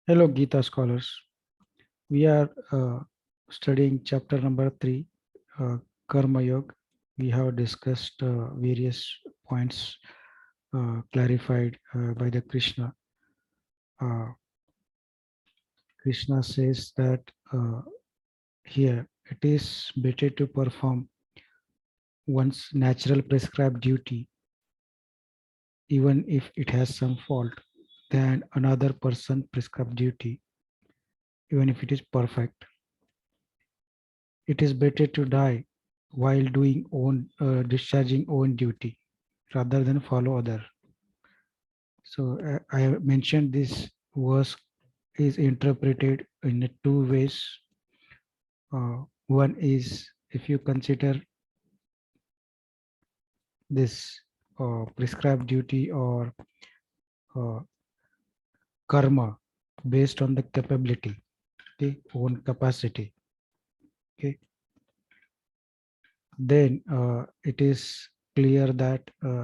Hello, Gita scholars. We are studying chapter number 3, uh, Karma Yoga. We have discussed various points clarified by the Krishna. Uh, Krishna says that here it is better to perform one's natural prescribed duty, even if it has some fault, than another person prescribed duty, even if it is perfect. It is better to die while doing own discharging own duty rather than follow other. So I mentioned this verse is interpreted in two ways. One is if you consider this prescribed duty or uh, karma based on the capability, okay, own capacity, okay, then it is clear that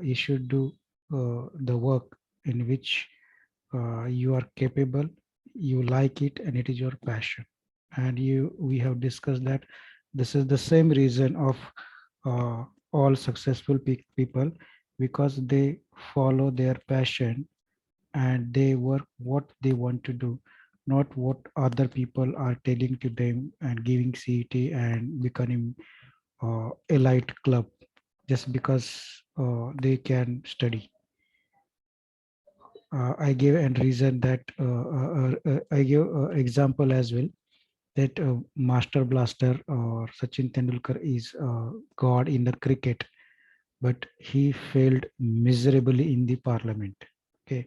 you should do the work in which you are capable, you like it, and it is your passion. And we have discussed that this is the same reason of all successful people, because they follow their passion and they work what they want to do, not what other people are telling to them and giving CET and becoming elite club just because they can study. I gave a reason that I give example as well that Master Blaster or Sachin Tendulkar is God in the cricket, but he failed miserably in the parliament. Okay,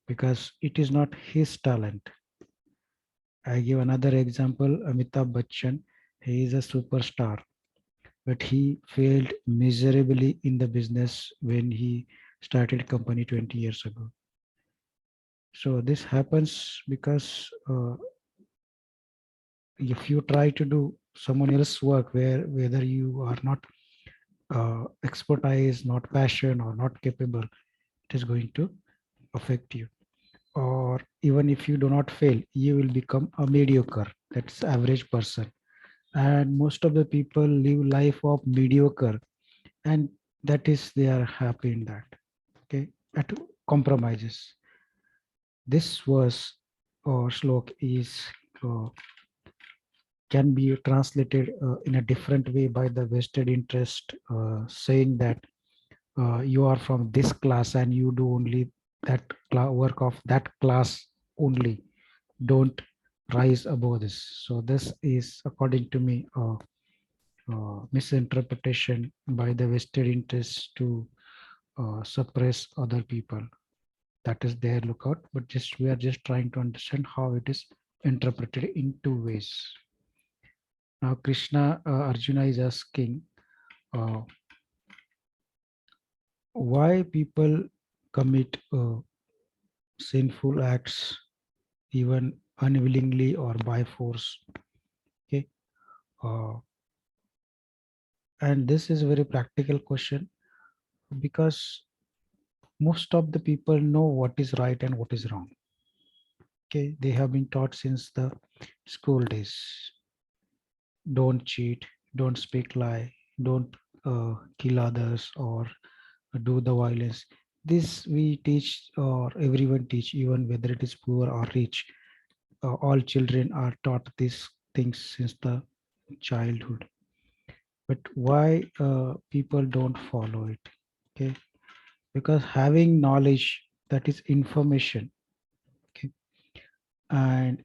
because it is not his talent. I give another example, Amitabh Bachchan. He is a superstar, but he failed miserably in the business when he started company 20 years ago. So this happens because if you try to do someone else's work where whether you are not expertise, not passion, or not capable, it is going to affect you. Or even if you do not fail, you will become a mediocre. That's average person. And most of the people live life of mediocre, and that is they are happy in that. Okay, at compromises. This verse or slok is uh, can be translated in a different way by the vested interest, saying that you are from this class and you do only that work of that class only. Don't rise above this. So this is, according to me, misinterpretation by the vested interest to suppress other people. That is their lookout, but just we are just trying to understand how it is interpreted in two ways. Now Krishna, Arjuna is asking uh, why people commit sinful acts even unwillingly or by force. Okay, uh, and this is a very practical question because most of the people know what is right and what is wrong. Okay, they have been taught since the school days. Don't cheat, don't speak lie, don't kill others or do the violence. This we teach, or everyone teach, even whether it is poor or rich. All children are taught these things since the childhood. But why people don't follow it? Okay, because having knowledge, that is information. Okay, and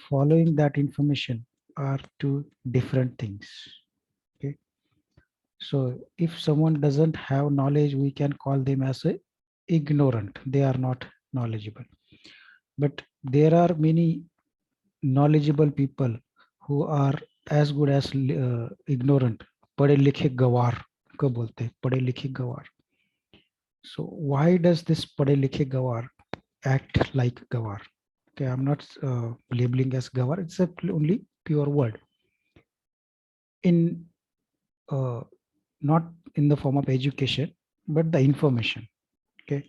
following that information are two different things. Okay, so if someone doesn't have knowledge, we can call them as a ignorant. They are not knowledgeable. But there are many knowledgeable people who are as good as ignorant. पढ़े लिखे गवार को बोलते हैं, पढ़े लिखे गवार. So why does this पढ़े लिखे गवार act like gawar? Okay, I'm not labeling as gawar. It's a only pure word in uh, not in the form of education, but the information. Okay,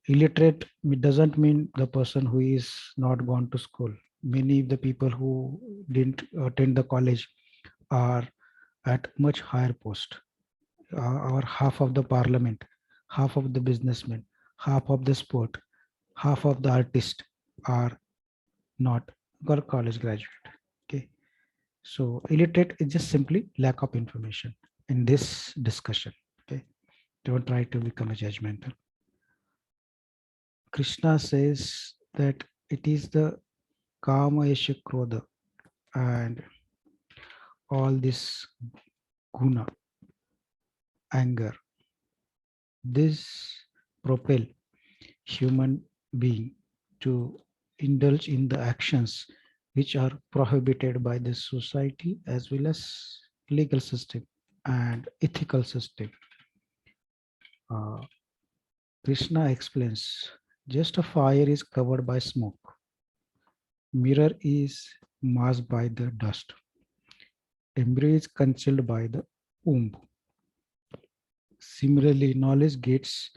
Illiterate doesn't mean the person who is not gone to school. Many of the people who didn't attend the college are at much higher post. Or half of the parliament, half of the businessmen, half of the sport, half of the artists are not college graduate. Okay, so illiterate is just simply lack of information in this discussion. Okay, don't try to become a judgmental. Krishna says that it is the kama yasha krodha and all this guna, anger, this propel human being to indulge in the actions which are prohibited by the society as well as legal system and ethical system. Uh, Krishna explains just a fire is covered by smoke, mirror is masked by the dust, embryo is concealed by the womb. Similarly, knowledge gets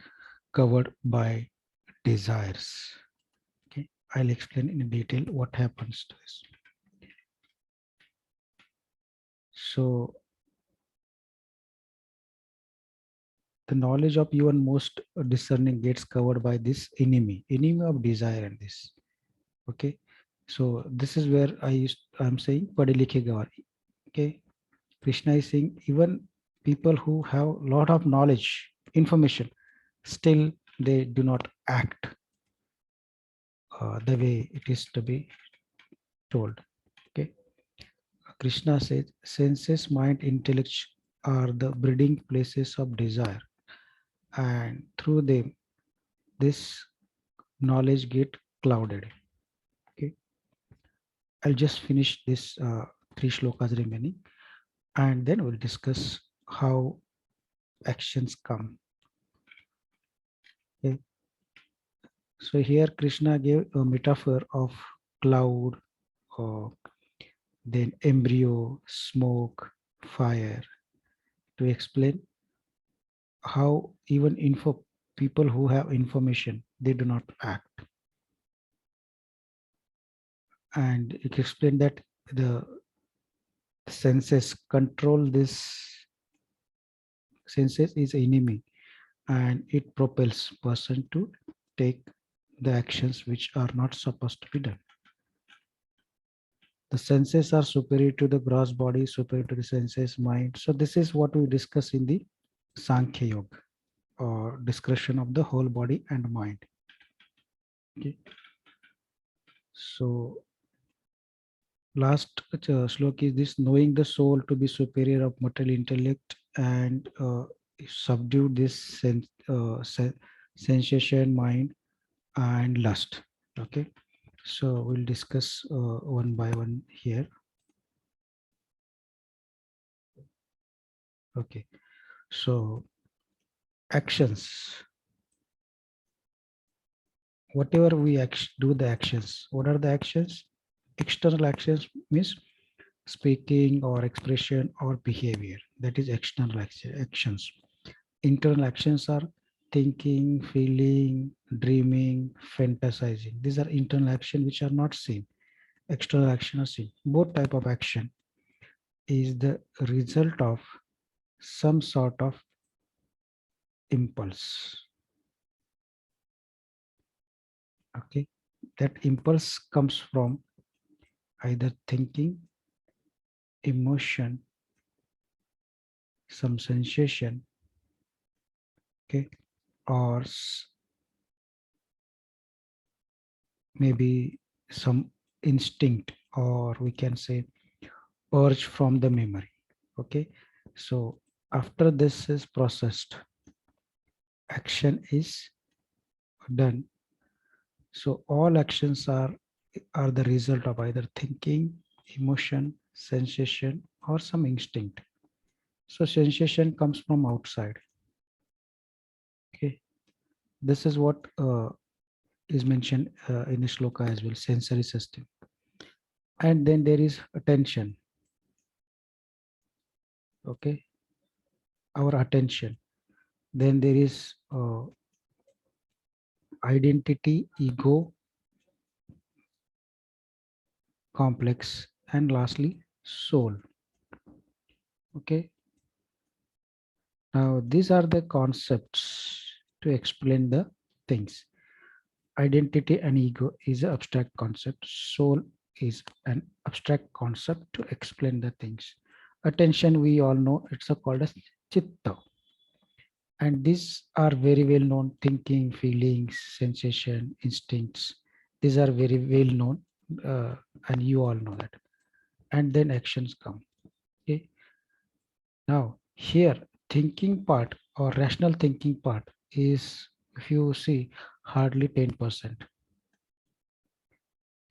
covered by desires. Okay, I'll explain in detail what happens to this. So the knowledge of even most discerning gets covered by this enemy of desire and this. Okay, so this is where I'm saying pade likhe gawari. Okay, Krishna is saying even people who have a lot of knowledge, information, still they do not act the way it is to be told. Okay, Krishna says senses, mind, intellect are the breeding places of desire, and through them this knowledge get clouded. Okay, I'll just finish this three shlokas remaining, and then we'll discuss how actions come. Okay, so here Krishna gave a metaphor of cloud, or then embryo, smoke, fire, to explain how even info people who have information they do not act, and it explained that the senses control this senses is enemy and it propels person to take the actions which are not supposed to be done. The senses are superior to the gross body, superior to the senses mind. So this is what we discuss in the Sankhya Yoga, or discussion of the whole body and mind. Okay, so last slok is this: knowing the soul to be superior of material intellect and subdue this sensation, mind, and lust. Okay, so we'll discuss one by one here. Okay, so actions. Whatever we do the actions. What are the actions? External actions means speaking or expression or behavior. That is external actions. Internal actions are thinking, feeling, dreaming, fantasizing. These are internal action which are not seen. External action are seen. Both type of action is the result of some sort of impulse. Okay, that impulse comes from either thinking, emotion, some sensation, okay, or maybe some instinct, or we can say urge from the memory. Okay, so after this is processed, action is done. So all actions are the result of either thinking, emotion, sensation, or some instinct. So sensation comes from outside. Okay, this is what is mentioned in the shloka as well, sensory system. And then there is attention. Okay, our attention. Then there is identity, ego, complex, and lastly, soul. Okay. Now, these are the concepts to explain the things. Identity and ego is an abstract concept. Soul is an abstract concept to explain the things. Attention, we all know it's called as chitta. And these are very well known: thinking, feelings, sensation, instincts. These are very well known, and you all know that. And then actions come. Okay. Now, here, thinking part or rational thinking part is, if you see, hardly 10%.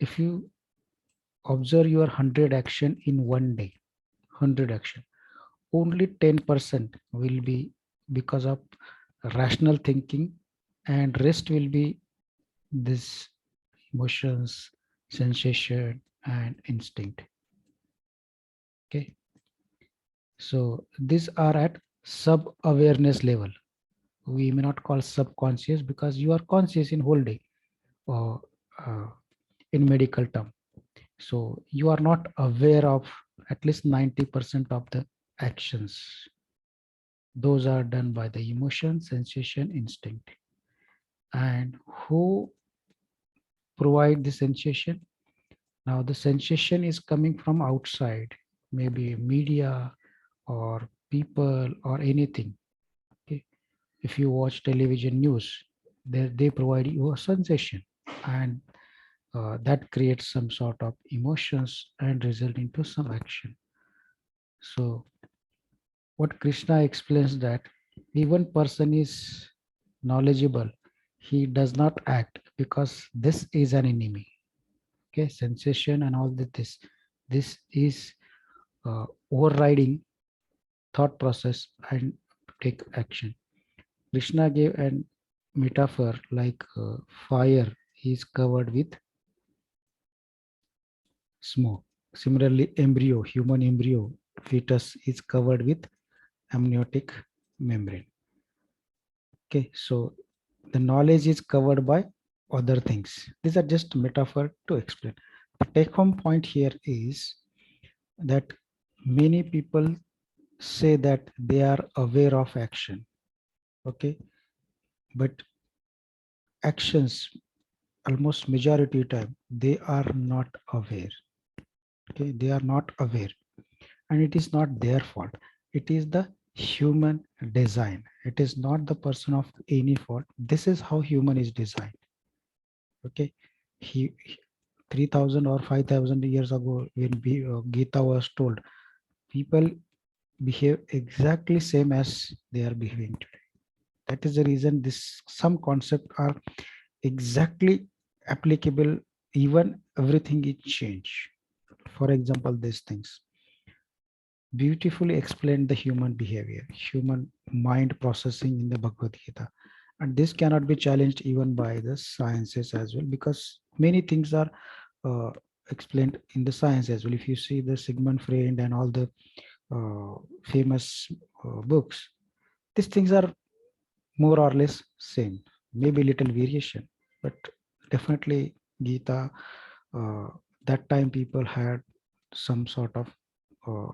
If you observe your 100 action in one day, 100 action, only 10% will be because of rational thinking, and rest will be this emotions, sensation, and instinct. Okay. So these are at sub-awareness level. We may not call subconscious because you are conscious in whole day, or uh, in medical term. So you are not aware of at least 90% of the actions. Those are done by the emotion, sensation, instinct. And who provide the sensation? Now the sensation is coming from outside, maybe media or people or anything. Okay. If you watch television news, they provide you a sensation, and that creates some sort of emotions and result into some action. So what Krishna explains, that even person is knowledgeable, he does not act because this is an enemy. Okay, sensation and all that, this is overriding thought process and take action. Krishna gave an metaphor like fire is covered with smoke. Similarly, embryo, human embryo, fetus is covered with amniotic membrane. Okay, so the knowledge is covered by other things. These are just metaphor to explain. The take home point here is that many people say that they are aware of action. Okay, but actions, almost majority time, they are not aware. Okay, they are not aware, and it is not their fault. It is the human design. It is not the person of any fault. This is how human is designed. Okay, he 3000 or 5000 years ago, when Gita was told, people behave exactly same as they are behaving today. That is the reason this some concept are exactly applicable, even everything is changed. For example, these things beautifully explain the human behavior, human mind processing in the Bhagavad Gita. And this cannot be challenged even by the sciences as well, because many things are uh, explained in the science as well. If you see the Sigmund Freud and all the famous books, these things are more or less same, maybe little variation, but definitely Gita, uh, that time people had some sort of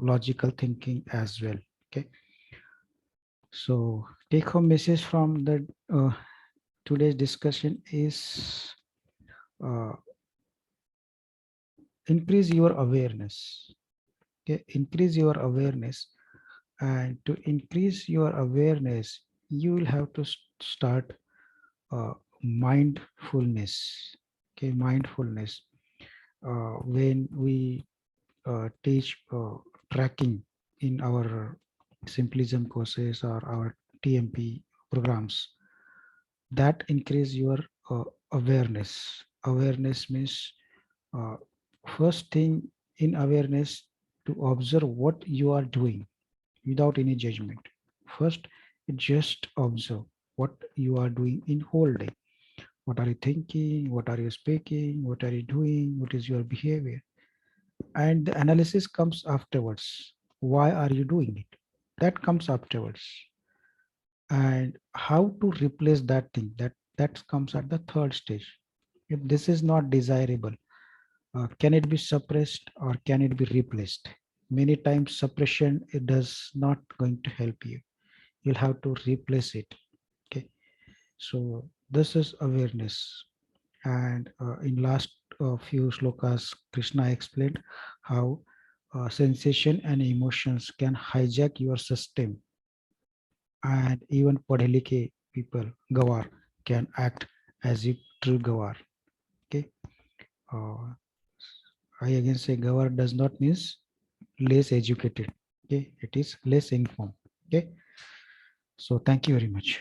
logical thinking as well. Okay, so take home message from the today's discussion is uh, increase your awareness. Okay, increase your awareness, and to increase your awareness, you will have to start mindfulness. Okay, mindfulness. When we teach tracking in our simplism courses or our TMP programs, that increase your uh, awareness. Awareness means uh, first thing in awareness, to observe what you are doing without any judgment. First, just observe what you are doing in whole day. What are you thinking? What are you speaking? What are you doing? What is your behavior? And the analysis comes afterwards. Why are you doing it? That comes afterwards. And how to replace that thing, that comes at the third stage. If this is not desirable, can it be suppressed or can it be replaced? Many times suppression, it does not going to help you. You'll have to replace it. Okay. So this is awareness. And in last few slokas, Krishna explained how sensation and emotions can hijack your system, and even padhe likhe people, gawar, can act as if true gawar. Okay. uh, I again say gawar does not means less educated. Okay, it is less informed. Okay, so thank you very much.